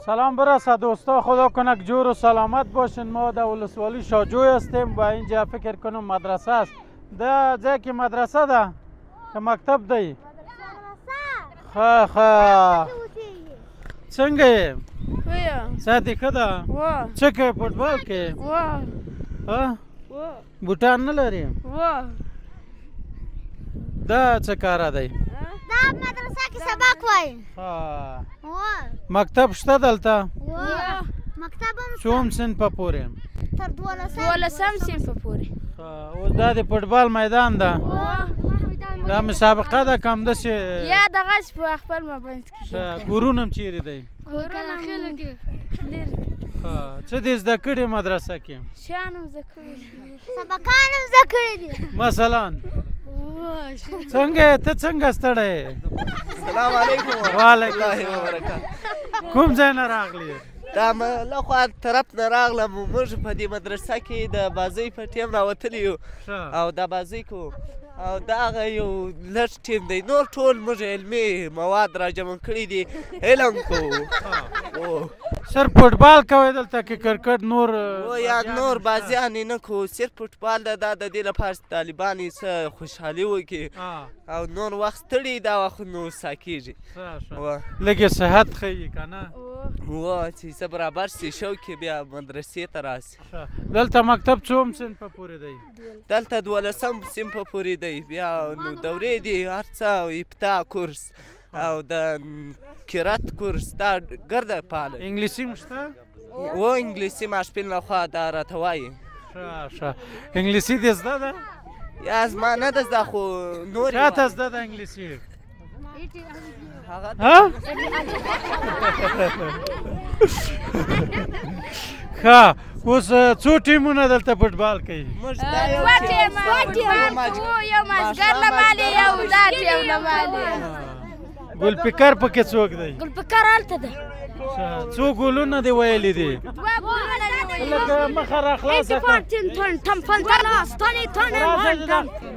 سلام برسه دوستا، خدا کنه که جور و سلامت باشین. ما در ولسوالی شاجوی هستیم و اینجا فکر کنم مدرسه است. ده جایی که مدرسه ده که مکتب دی. خواه خواه څنګه یې؟ ساعتې ښه ده؟ څه کوې فوټبال کې؟ بوټان نه لرې؟ دا څه کاره دی؟ دا مدرسه کې سبق وایي. مکتب شته دلته؟ مکتب هم څوم صنفه پورې؟ تر 12 صنفه پورې. اوس دا د فوټبال میدان ده؟ دا مسابقه ده کم داسې یا دغه په خپل مابین کې. کورونه هم چیرې دی؟ کورونه خیلو کې څه دې زده کړي مدرسه کې؟ شیان هم زده کړي، سبقان هم زده کړي دي. مثلا څنګه ته څنګه ستړی یې؟ السلام علیکم وعلیکم الله وبرکاته. کوم ځای نه راغلی؟ دا له خوا طرف نه راغلم. موږ په دې مدرسه کې د بازۍ په ټیم راوتلي یو او دا بازۍ کوو او دا هغه یو لږ ټیم دی. نور ټول موږ علمي مواد را جمع کړي دي، علم کوو. صرف فوټبال کوئ دلته کې کرکټ نور یا نور بازیان یې نه کوو، صرف فوټبال ده. دا د دې لپاره چې طالبان یې څه خوشحالي وکړي او نور وخت ستړي دا وخت نو ساه کېږي. لږ یې صحت ښیي که نه؟ چې څه برابر سي شوق یې بیا مدرسې ته راسي. دلته مکتب څوم صنفه پورې دی؟ دلته 12 صنفه پورې دی. بیا نو دورې دي هر څه او ابتدا کورس او د قرات کورس دا ګرده فعاله. انګلیسي هم شته؟ انګلیسي ماشپین لخوا دا راته وایي. ښه انګلیسي دې زده ده؟ یا زما نه ده زده خو نور چاته زده ده انګلیسي؟ ښه اوس څو ټیمونه دلته فوټبال کوي؟ دوه ټیمه، یو مازدیګر لمالي یو دا ټیم لمالي. ګلپیکر پکې څوک دی؟ ګلپیکر هلته دی. څو ګولونه دې ویلي دي؟ دوه ګولونه دې ویلي. لکه مخه را خلاصه کړه.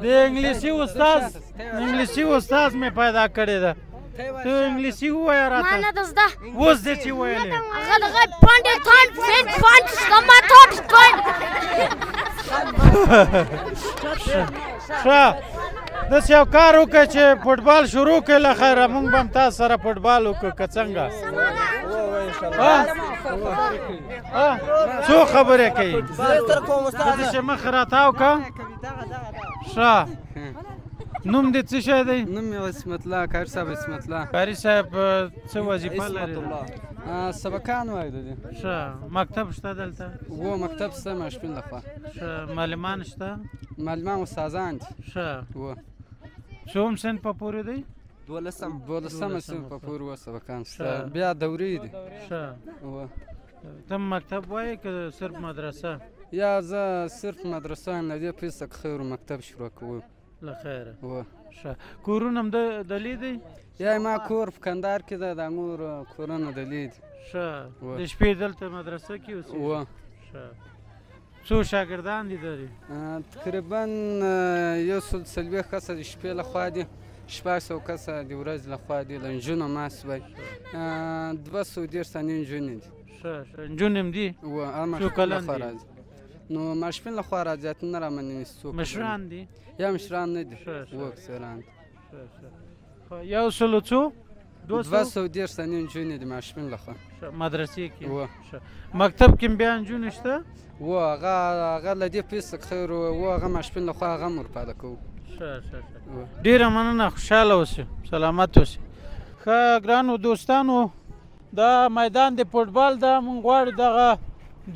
د انګلیسي استاد مې پیدا کړې ده. ته انګلیسي ووایه راته. ما نه ده زده. اوس دې چې ویلې هغه دغه پانډې تان فین پانډ سکماتوټ پانډ. ښه داسې یو کار وکړه چې فوټبال شروع کړې له خیره موږ به هم تاسو سره فوټبال وکړو که څنګه؟ څو خبرې کوي؟ داسې مخ راتاو که. ښه نوم دې څه شی دی؟ نوم مې عصمت الله، کاري صاحب عصمت الله. کاري صاحب څه وظیفه لري؟ سبقان وایي د دې. ښه مکتب شته دلته؟ مکتب شته ماشپین لخوا. ښه معلمان شته؟ معلمان استادان دي. ښه څوم صنفه پورې دی؟ 12 صنفه پورې سبقان شته. بیا دورې دي. ښه ته مکتب وایې که صرف مدرسه؟ یا زه صرف مدرسه نه دې پیسه خیر مکتب شروع کوم. له خیره ښه کورونه هم دلې دی؟ یا ما کور په کندهار کې ده، د نور کورونه دلې دي. ښه د شپې دلته مدرسه کې اوسېږي؟ ښه څو شاګردان دي لري؟ تقریبا 140 کسه د شپې لخوا دي، 600 کسه د ورځې لخوا دي. له نجونو ما سوی 210 تنې نجونې دي. ښه نجونې هم دي؟ څو کلن دي؟ نو ماشپین لخوا راځي اتن نه رامنې څوک. مشران دي؟ یا مشران نه دي، اکثران دي. 210 تنې نجونې دي ماشپین لخوا مدرسې کې. مکتب کې بیا نجونې شته؟ هغه له دې پیسه خیر هغه ماشپین لخوا هغه هم ورپاده کوو. ډېره مننه، خوشحاله اوسئ، سلامت اوسئ. ښه ګرانو دوستانو دا میدان د فوټبال ده. موږ غواړو دغه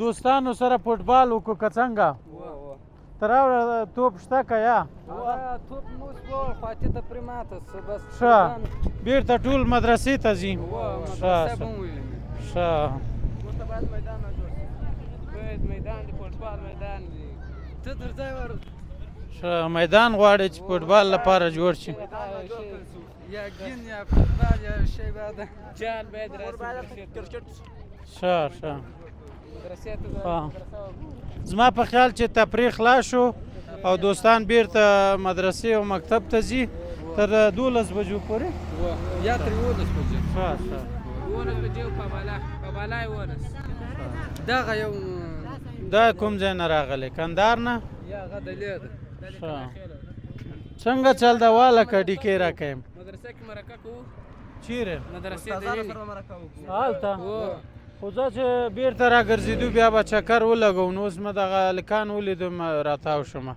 دوستانو سره فوټبال وکړو که څنګه؟ ته راوړه توپ شته که یا؟ توپ موږ ووړ خواطې ته پرې ماته څه بس. ښه بېرته ټول مدرسې ته ځي. ښه ورته باید میدان نه جوړ شي. باید میدان د فوټبال میدان دی. ته تر ځای ور ښه میدان غواړې چې فوټبال لپاره جوړ شي؟ یا ګین یا فوټبال یا شی باید جال باید راسي کرکټ. ښه زما په خیال چې تفریح خلاص شو او دوستان بیرته مدرسې او مکتب ته ځي تر 12 بجو پورې یا تر 11 بجې. ولس په جیب په بالا یې ولس دغه یو دا کوم ځای نه راغلی کندهار نه یا هغه د لیر څنګه چل دا واله که ډیکې راکیم مدرسه کې مرکه کوو چیرې مدرسې د ویلي هلته خو زه چې بیرته راګرځېدو بیا به چکر ولګو نو اوس مې دغه هلکان ولیدم راتاو شومه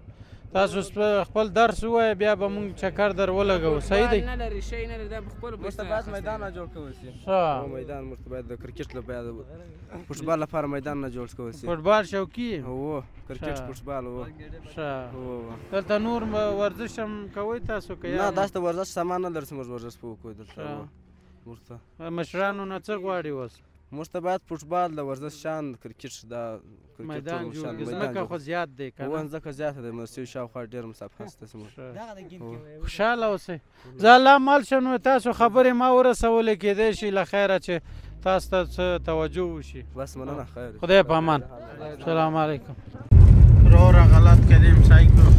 تاسو خپل درس ووایه بیا به مونږ چکر در ولګو صحیح دی نه لري شی نه لري دا په خپلو پیسو باید میدان نه جوړ کولی شي ښه میدان موږ ته باید د کرکټ لپاره د فوټبال لپاره میدان نه جوړ کولی شي فوټبال شوقي هو کرکټ فوټبال هو ښه دلته نور ورزش هم کوئ تاسو که نه داسې د ورزش سامان نه لري چې موږ ورزش وکړو دلته موږ ته مشرانو نه څه غواړي اوس موږ ته باید فوټبال د ورزش شان کرکټ دا میدان جوړ کړي ځمکه خو زیات دی که نه ځمکه زیاته ده مدرسې شاوخوا ډېر مسافه هسته خوشحاله اوسئ زه الله مال شم نو تاسو خبرې ما ورسولې کېدی شي له خیره چې تاسو ته څه توجه وشي بس مننه خیر خدای په امان سلام علیکم را غلط کردیم سعی کنم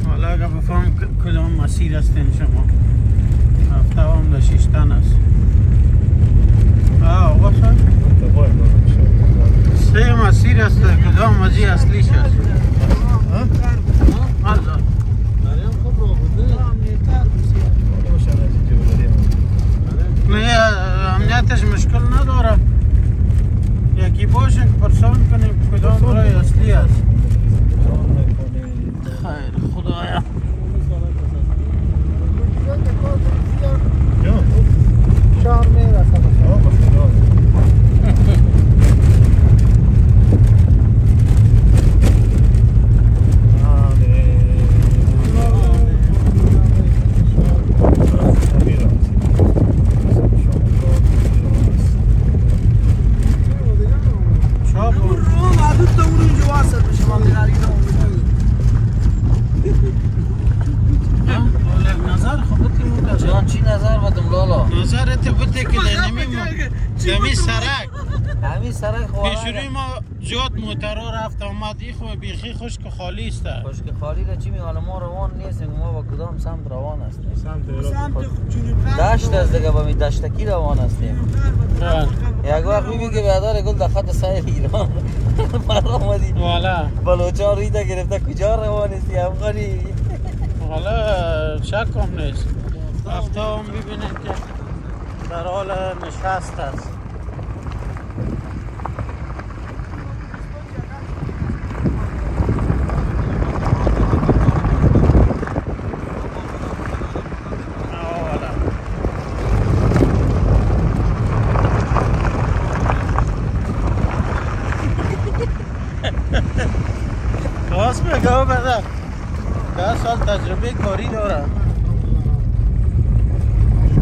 حالا اگر بفهم کدام مسیر هستین شما هفته هم در شیشتن است آقا شد سه مسیر است کدام مسیر اصلیش است الله نه امنیتش مشکل نداره یکی باشه که پرسان کنیم کدام راه اصلی است خیر خدایا شهر میرسه پیشروی ما زیاد موترها رفت آمد این خواه بیخی خشک خالی است خشک خالی را چی می حالا ما روان نیستیم ما با کدام سمت روان هستیم دشت از دیگه با می دشتکی روان هستیم یک وقت میبینی که بیادار گل در خط سیر ایران مرا آمدی بلوچان ریده گرفته کجا روان هستی افغانی حالا شک هم نیست هفته هم ببینید که در حال نشست است گاو بده 10 سال تجربه کاری داره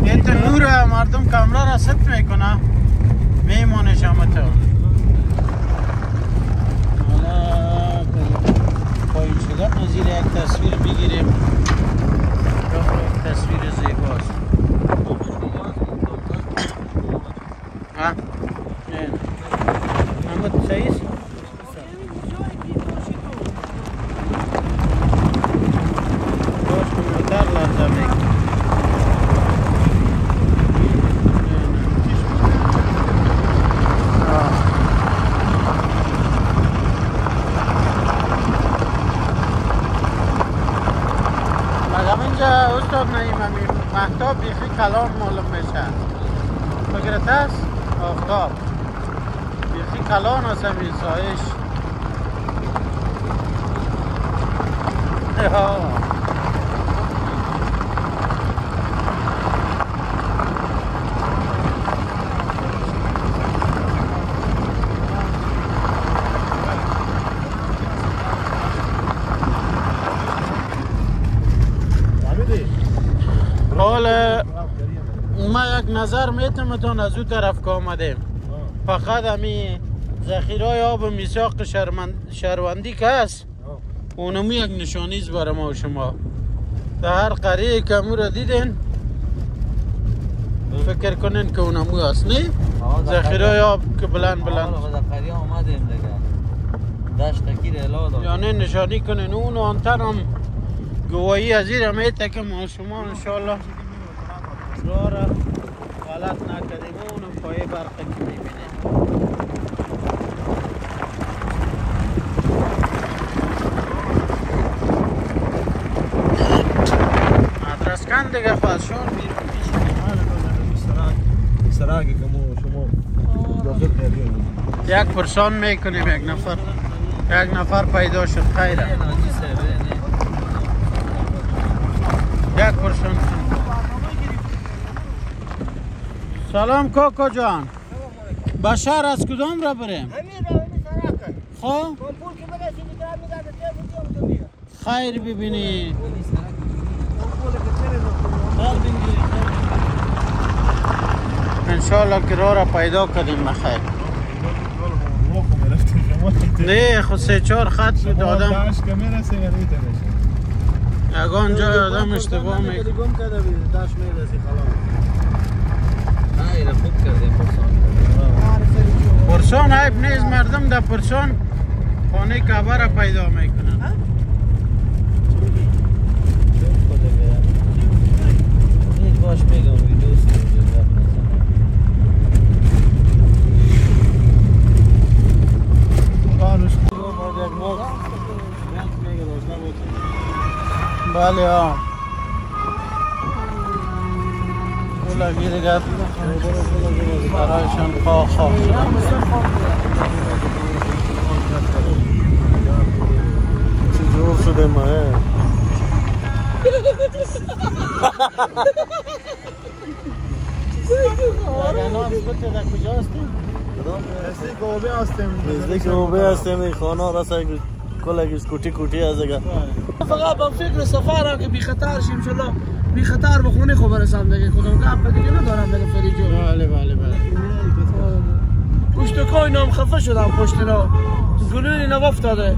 این تو نور مردم کاملا رسد میکنه میمونه شما تو حالا پایین شدن نزیر یک تصویر بگیریم تصویر زیباست ها محمد سعید مهتاب بیخی کلان معلوم میشه فکرت هست؟ آفتاب بیخی کلان هست همین سایش حالا ما یک نظر میتونم از اون طرف که آمدیم فقط همی ذخیره آب میثاق شهروندی که هست اونمو یک نشانیست برای ما و شما در هر قریه که امو را دیدین فکر کنین که اونمو هست نه؟ ذخیره آب که بلند در قریه آمدیم دیگه دشتکی ریلا دارم یعنی نشانی کنین اون و آنتن هم گواهی از این میته که ما شما انشالله راه را غلط نکردیم اونم پایه برقی که میبینید. مدرسکن دیگه خواهدشون بیرون میشونیم. سراغی که شما داخل نبیاریم. یک پرسان میکنیم یک نفر پیدا شد خیره. یک پرسان. سلام کاکا جان. بشار از کدام را بریم؟ خب؟ خیر ببینید. انشالله که راه را پیدا کردیم بخیر. نه خود 3-4 خط بود آدم یگان جای آدم اشتباه میکنه. پرسان عیب نیست، مردم در پرسان خانه کعبه را پیدا میکنن. باش میگم ویدیوز بله ها اولا گیرگت برایشان خواه شدن. چه جور شده ماه در کجا هستیم؟ نزدیک اوبه هستیم. این خانه راست کل کوٹی از دیگه. فقط با فکر سفر که بی خطر شیم چلا بی خطر به خونه خو برسم دیگه. کدوم گپ دیگه ندارم دیگه فریجو. بله بله بله. پشت کوینم خفه شدم پشت را. گلولی نوافتاده.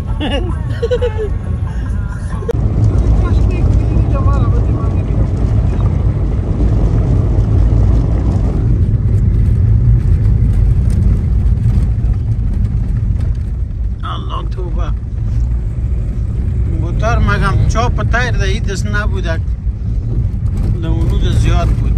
الله توبه. موتر مگم چاپ تایر ده ای دست نبودک لونود زیاد بود.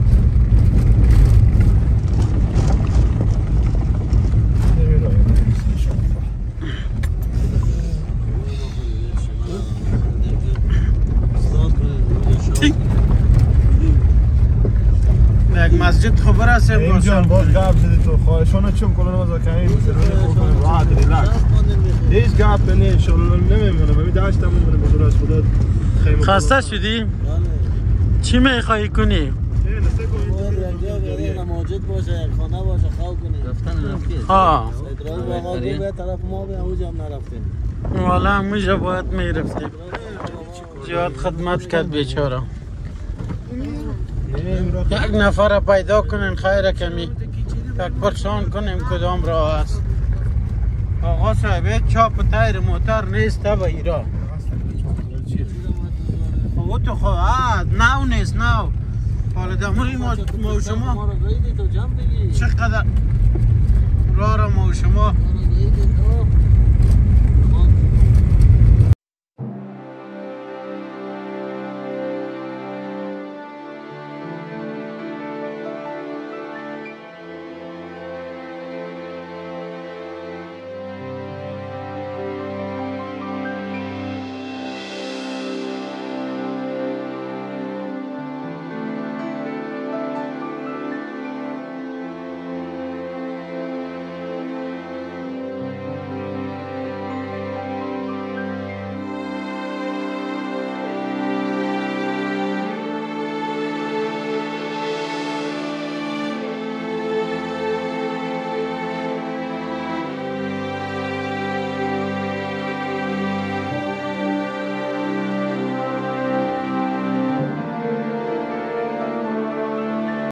یک مسجد خبر هستیم اینجا باز گپ زدی تو خواهشانه چون کلا نماز کنیم سرونه راحت ریلکس هیچ گپ نه ان شاء الله نمیمونه. من داشتم میمونه به دور از خدا خیمه. خسته شدی؟ چی میخوای کنی؟ ماجد باشه خانه باشه خواب کنی رفتن رفتی. ها به طرف ما به اوج هم نرفتیم. والا همونجا باید میرفتیم. زیاد خدمت کرد بیچاره. یک نفر پیدا کنین خیره کمی یک پرسان کنیم کدام راه است. آقا صاحب چاپ تایر موتر نیست با ایرا. او تو خواه نو نیست نو. حالا دموری ما شما چقدر راه را ما شما